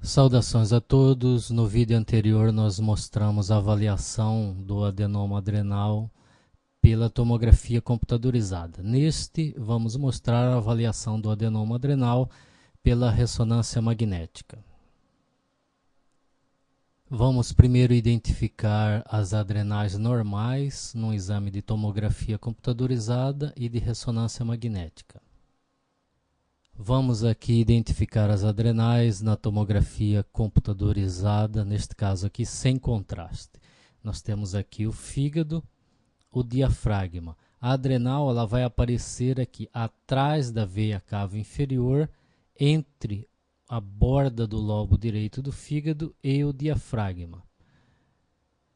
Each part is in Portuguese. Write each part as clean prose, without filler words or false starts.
Saudações a todos. No vídeo anterior nós mostramos a avaliação do adenoma adrenal pela tomografia computadorizada. Neste, vamos mostrar a avaliação do adenoma adrenal pela ressonância magnética. Vamos primeiro identificar as adrenais normais no exame de tomografia computadorizada e de ressonância magnética. Vamos aqui identificar as adrenais na tomografia computadorizada, neste caso aqui sem contraste. Nós temos aqui o fígado, o diafragma. A adrenal ela vai aparecer aqui atrás da veia cava inferior, entre a borda do lobo direito do fígado e o diafragma.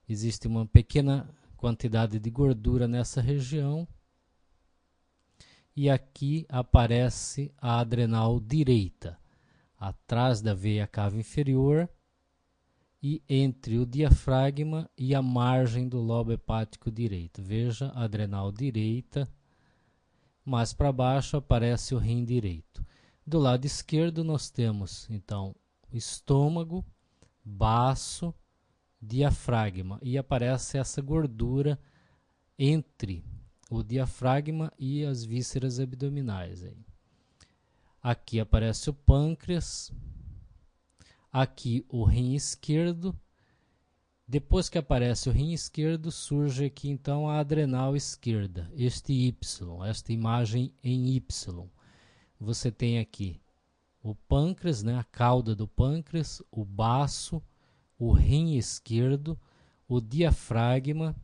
Existe uma pequena quantidade de gordura nessa região. E aqui aparece a adrenal direita, atrás da veia cava inferior e entre o diafragma e a margem do lobo hepático direito. Veja a adrenal direita, mais para baixo aparece o rim direito. Do lado esquerdo nós temos, então, o estômago, baço, diafragma e aparece essa gordura entre o diafragma e as vísceras abdominais. Aqui aparece o pâncreas, aqui o rim esquerdo. Depois que aparece o rim esquerdo, surge aqui então a adrenal esquerda, este Y, esta imagem em Y. Você tem aqui o pâncreas, né, a cauda do pâncreas, o baço, o rim esquerdo, o diafragma,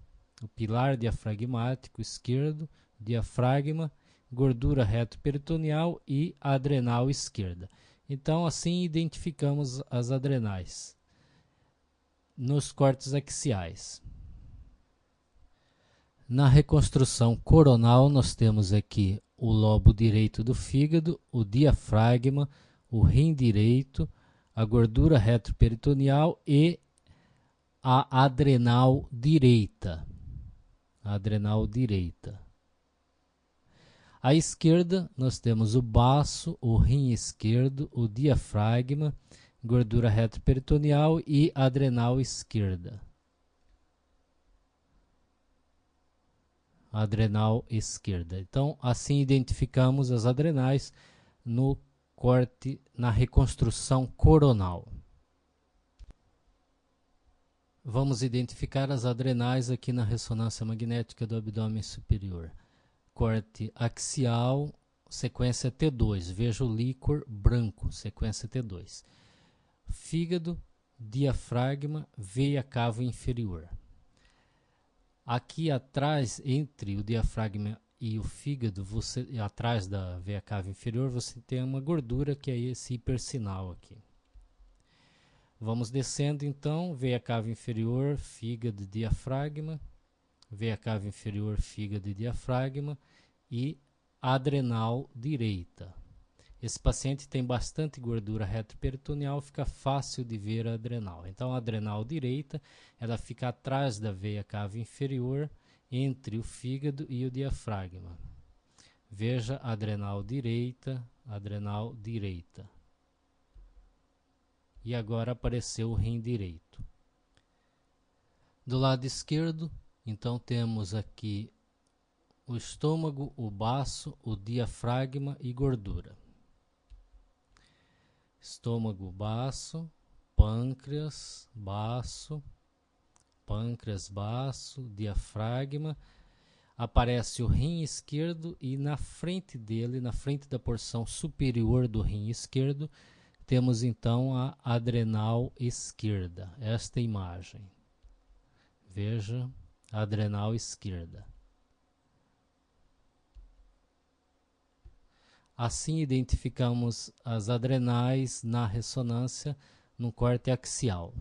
o pilar diafragmático esquerdo, diafragma, gordura reto-peritoneal e adrenal esquerda. Então, assim identificamos as adrenais nos cortes axiais. Na reconstrução coronal, nós temos aqui o lobo direito do fígado, o diafragma, o rim direito, a gordura reto-peritoneal e a adrenal direita. Adrenal direita. À esquerda, nós temos o baço, o rim esquerdo, o diafragma, gordura reto-peritoneal e adrenal esquerda. Adrenal esquerda. Então, assim identificamos as adrenais no corte, na reconstrução coronal. Vamos identificar as adrenais aqui na ressonância magnética do abdômen superior. Corte axial, sequência T2. Veja o líquor branco, sequência T2. Fígado, diafragma, veia cava inferior. Aqui atrás, entre o diafragma e o fígado, atrás da veia cava inferior, você tem uma gordura que é esse hipersinal aqui. Vamos descendo então, veia cava inferior, fígado e diafragma, veia cava inferior, fígado e diafragma e adrenal direita. Esse paciente tem bastante gordura reto-peritoneal, fica fácil de ver a adrenal. Então a adrenal direita, ela fica atrás da veia cava inferior, entre o fígado e o diafragma. Veja a adrenal direita, adrenal direita. E agora apareceu o rim direito. Do lado esquerdo, então temos aqui o estômago, o baço, o diafragma e gordura. Estômago, baço, pâncreas, baço, diafragma. Aparece o rim esquerdo e na frente dele, na frente da porção superior do rim esquerdo, temos então a adrenal esquerda, esta imagem. Veja a adrenal esquerda. Assim identificamos as adrenais na ressonância no corte axial.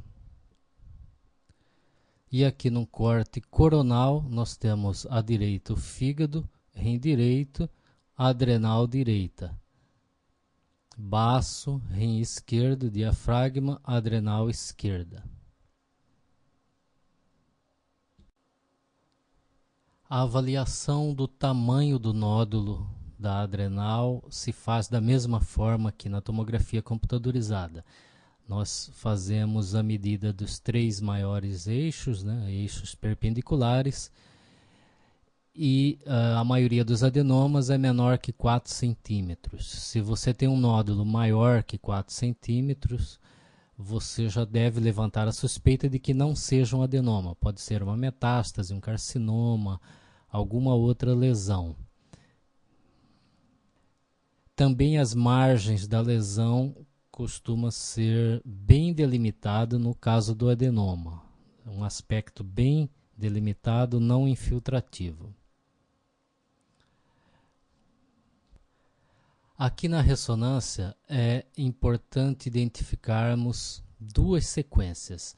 E aqui no corte coronal nós temos à direita o fígado, rim direito, adrenal direita. Baço, rim esquerdo, diafragma, adrenal esquerda. A avaliação do tamanho do nódulo da adrenal se faz da mesma forma que na tomografia computadorizada. nós fazemos a medida dos 3 maiores eixos, né, eixos perpendiculares, e a maioria dos adenomas é menor que 4 centímetros. Se você tem um nódulo maior que 4 centímetros, você já deve levantar a suspeita de que não seja um adenoma. Pode ser uma metástase, um carcinoma, alguma outra lesão. Também as margens da lesão costuma ser bem delimitado no caso do adenoma. Um aspecto bem delimitado, não infiltrativo. Aqui na ressonância é importante identificarmos 2 sequências.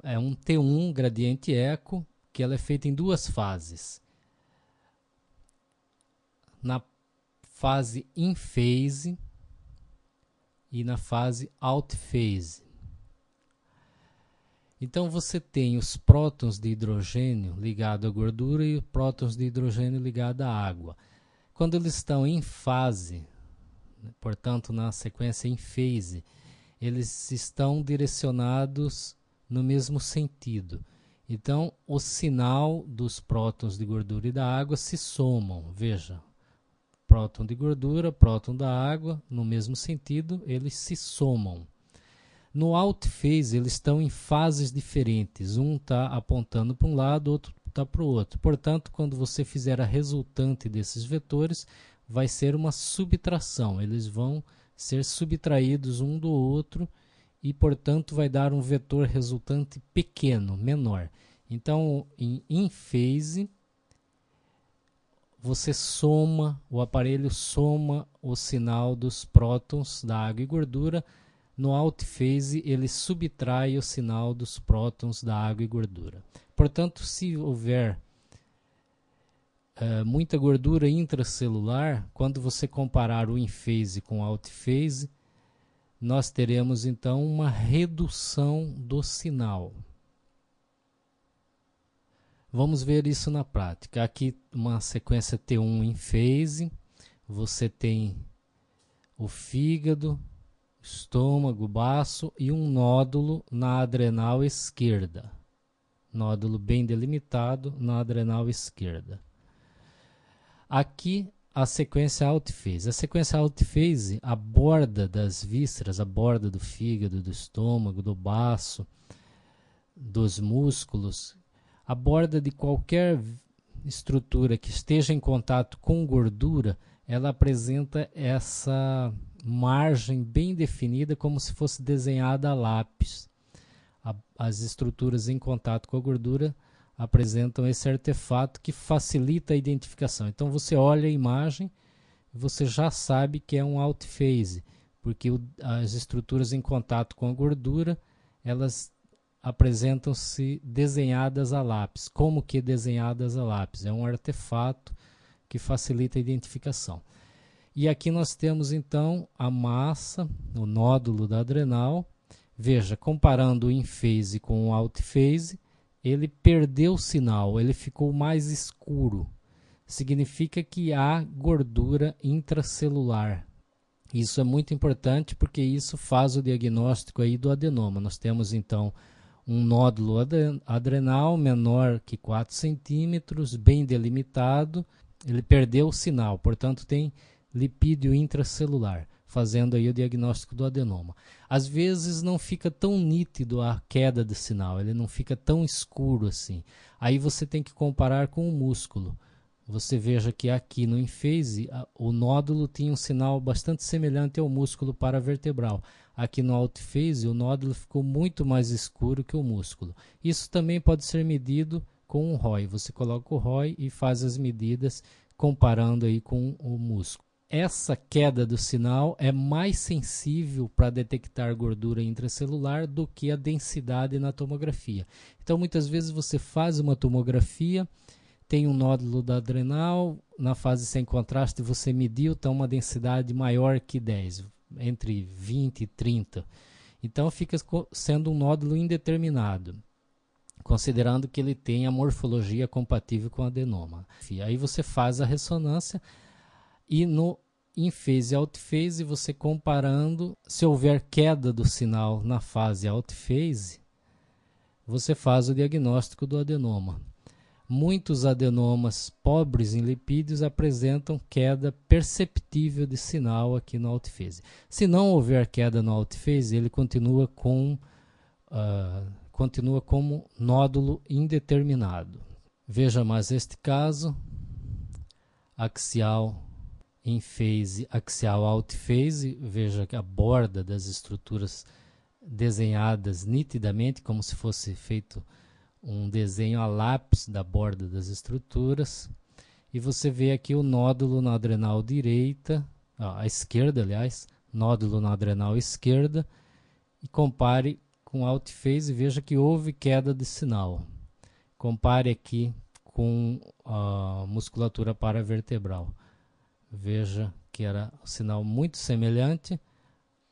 É um T1 gradiente eco, que ela é feita em 2 fases. Na fase in phase e na fase out phase. Então você tem os prótons de hidrogênio ligados à gordura e os prótons de hidrogênio ligados à água. Quando eles estão em fase, portanto na sequência in phase, eles estão direcionados no mesmo sentido. Então o sinal dos prótons de gordura e da água se somam. Veja, próton de gordura, próton da água, no mesmo sentido, eles se somam. No out phase, eles estão em fases diferentes. Um está apontando para um lado, outro está para o outro. Portanto, quando você fizer a resultante desses vetores, vai ser uma subtração. Eles vão ser subtraídos um do outro e, portanto, vai dar um vetor resultante pequeno, menor. Então, em in phase, você soma, o aparelho soma o sinal dos prótons da água e gordura. No out phase, ele subtrai o sinal dos prótons da água e gordura. Portanto, se houver muita gordura intracelular, quando você comparar o in phase com o out phase, nós teremos então uma redução do sinal. Vamos ver isso na prática. Aqui uma sequência T1 in phase, você tem o fígado, estômago, baço e um nódulo na adrenal esquerda. Nódulo bem delimitado na adrenal esquerda. Aqui a sequência out phase. A sequência out phase, a borda das vísceras, a borda do fígado, do estômago, do baço, dos músculos, a borda de qualquer estrutura que esteja em contato com gordura, ela apresenta essa margem bem definida, como se fosse desenhada a lápis. As estruturas em contato com a gordura apresentam esse artefato que facilita a identificação. Então você olha a imagem e você já sabe que é um out phase, porque as estruturas em contato com a gordura, elas apresentam-se desenhadas a lápis. Como que desenhadas a lápis? É um artefato que facilita a identificação. E aqui nós temos então a massa, o nódulo da adrenal. Veja, comparando o in phase com o out phase, ele perdeu o sinal, ele ficou mais escuro. Significa que há gordura intracelular. Isso é muito importante porque isso faz o diagnóstico aí do adenoma. Nós temos então um nódulo adrenal menor que 4 centímetros, bem delimitado. Ele perdeu o sinal, portanto tem lipídio intracelular, fazendo aí o diagnóstico do adenoma. Às vezes não fica tão nítido a queda de sinal, ele não fica tão escuro assim. Aí você tem que comparar com o músculo. Você veja que aqui no in phase, o nódulo tinha um sinal bastante semelhante ao músculo paravertebral. Aqui no out phase, o nódulo ficou muito mais escuro que o músculo. Isso também pode ser medido com um ROI. Você coloca o ROI e faz as medidas comparando aí com o músculo. Essa queda do sinal é mais sensível para detectar gordura intracelular do que a densidade na tomografia. Então, muitas vezes você faz uma tomografia, tem um nódulo da adrenal, na fase sem contraste você mediu, está uma densidade maior que 10, entre 20 e 30. Então, fica sendo um nódulo indeterminado, considerando que ele tem a morfologia compatível com adenoma. Aí você faz a ressonância e no in phase e out phase, você comparando, se houver queda do sinal na fase out phase, você faz o diagnóstico do adenoma. Muitos adenomas pobres em lipídios apresentam queda perceptível de sinal aqui no out phase. Se não houver queda no out phase, ele continua como nódulo indeterminado. Veja mais este caso, axial in phase, axial out phase. Veja que a borda das estruturas desenhadas nitidamente, como se fosse feito um desenho a lápis da borda das estruturas. E você vê aqui o nódulo na adrenal direita, à esquerda, aliás, nódulo na adrenal esquerda, e compare com out phase e veja que houve queda de sinal. Compare aqui com a musculatura paravertebral. Veja que era um sinal muito semelhante.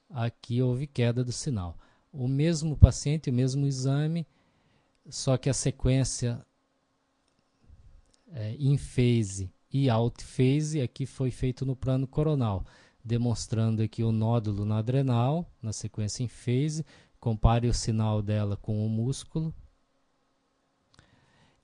Aqui houve queda do sinal. O mesmo paciente, o mesmo exame, só que a sequência in phase e out phase aqui foi feito no plano coronal, demonstrando aqui o nódulo na adrenal, na sequência in phase. Compare o sinal dela com o músculo.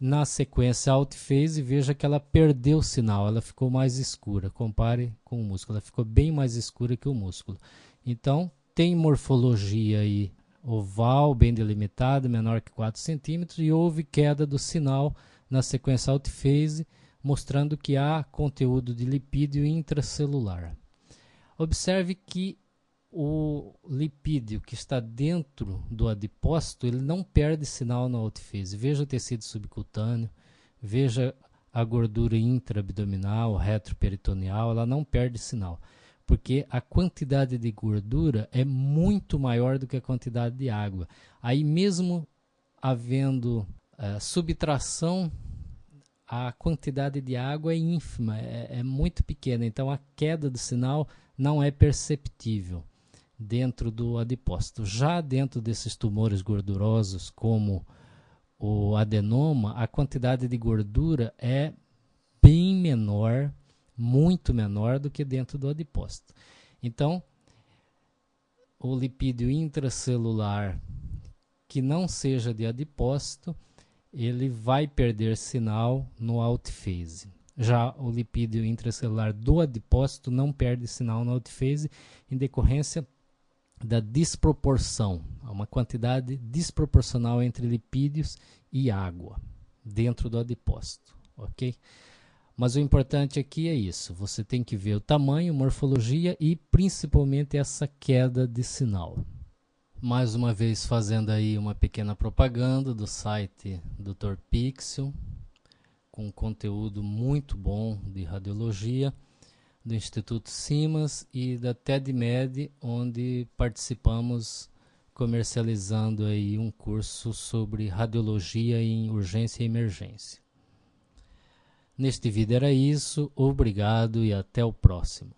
Na sequência out phase, veja que ela perdeu o sinal, ela ficou mais escura. Compare com o músculo, ela ficou bem mais escura que o músculo. Então, tem morfologia aí oval, bem delimitada, menor que 4 centímetros, e houve queda do sinal na sequência out phase, mostrando que há conteúdo de lipídio intracelular. Observe que o lipídio que está dentro do adipócito, ele não perde sinal na out phase. Veja o tecido subcutâneo, veja a gordura intraabdominal, retroperitoneal, ela não perde sinal, porque a quantidade de gordura é muito maior do que a quantidade de água. Aí mesmo havendo subtração, a quantidade de água é ínfima, é muito pequena, então a queda do sinal não é perceptível dentro do adipócito. Já dentro desses tumores gordurosos, como o adenoma, a quantidade de gordura é bem menor, muito menor do que dentro do adipócito. Então, o lipídio intracelular que não seja de adipócito, ele vai perder sinal no out phase. Já o lipídio intracelular do adipócito não perde sinal no out phase em decorrência da desproporção, uma quantidade desproporcional entre lipídios e água dentro do adipócito, ok? Mas o importante aqui é isso, você tem que ver o tamanho, morfologia e principalmente essa queda de sinal. Mais uma vez fazendo aí uma pequena propaganda do site Dr. Pixel, com conteúdo muito bom de radiologia, do Instituto Siemens e da TEDMed, onde participamos comercializando aí um curso sobre radiologia em urgência e emergência. Neste vídeo era isso, obrigado e até o próximo.